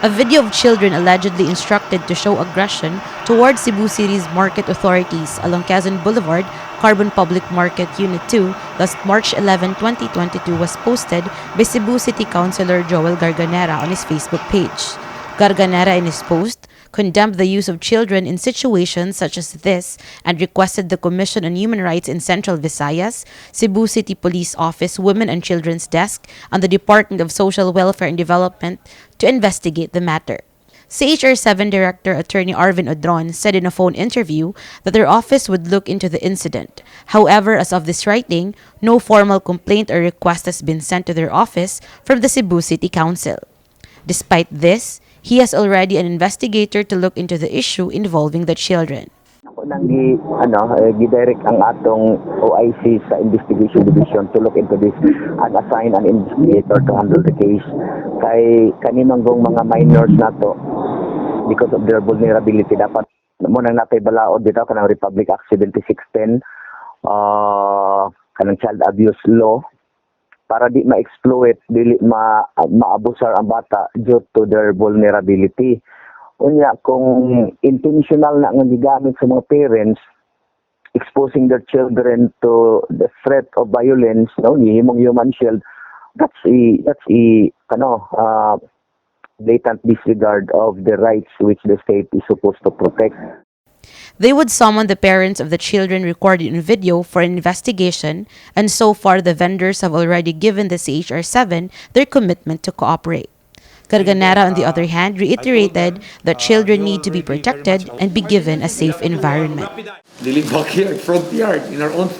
A video of children allegedly instructed to show aggression towards Cebu City's market authorities along Quezon Boulevard, Carbon Public Market Unit 2, last March 11, 2022 was posted by Cebu City Councilor Joel Garganera on his Facebook page. Garganera, in his post, condemned the use of children in situations such as this and requested the Commission on Human Rights in Central Visayas, Cebu City Police Office Women and Children's Desk, and the Department of Social Welfare and Development to investigate the matter. CHR 7 Director Attorney Arvin Odron said in a phone interview that their office would look into the incident. However, as of this writing, no formal complaint or request has been sent to their office from the Cebu City Council. Despite this, he has already an investigator to look into the issue involving the children. Ako nang gi-direct ang atong OIC sa Investigation Division to look into this and assign an investigator to handle the case. Kay kaninong mga minors nato, because of their vulnerability, dapat mo nang natay balaod dito kanang Republic Act 7610, kanang child abuse law, para di ma-exploit, dili maabusar ang bata due to their vulnerability. Unya, kung intentional na ang gigamit sa mga parents, exposing their children to the threat of violence, no, himong human shield, that's a blatant disregard of the rights which the state is supposed to protect. They would summon the parents of the children recorded in video for an investigation, and so far the vendors have already given the CHR 7 their commitment to cooperate. Garganera, on the other hand, reiterated that children need to be protected and be given a safe environment. Dili backyard, front yard, in our own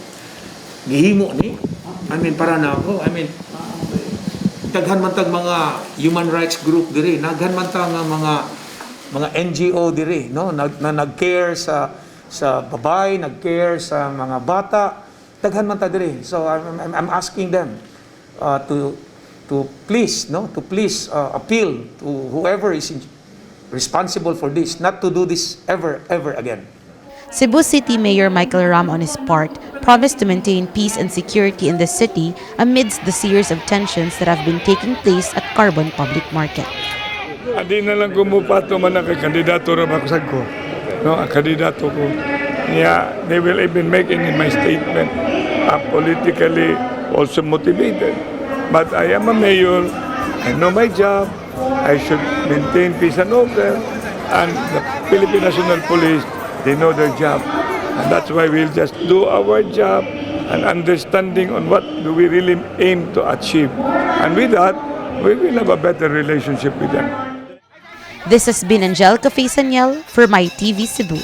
gihimo ni. Para na ako. Daghan man tag mga human rights group diri, daghan man tag mga NGO diri, no, nag-care sa babae, nag-care sa mga bata, daghan man ta diri. So I'm asking them to please appeal to whoever is responsible for this, not to do this ever again. Cebu City Mayor Michael Ram, on his part, promised to maintain peace and security in the city amidst the series of tensions that have been taking place at Carbon Public Market. Adi na lang kumupato man na kay kandidato ra makusag ko. No, ang kandidato ko. Yeah, they will even make in my statement politically also motivated. But I am a mayor, I know my job, I should maintain peace and order, and the Philippine National Police, they know their job. And that's why we'll just do our job and understanding on what do we really aim to achieve. And with that, we will have a better relationship with them. This has been Angelica Fay Saniel for MyTV Cebu.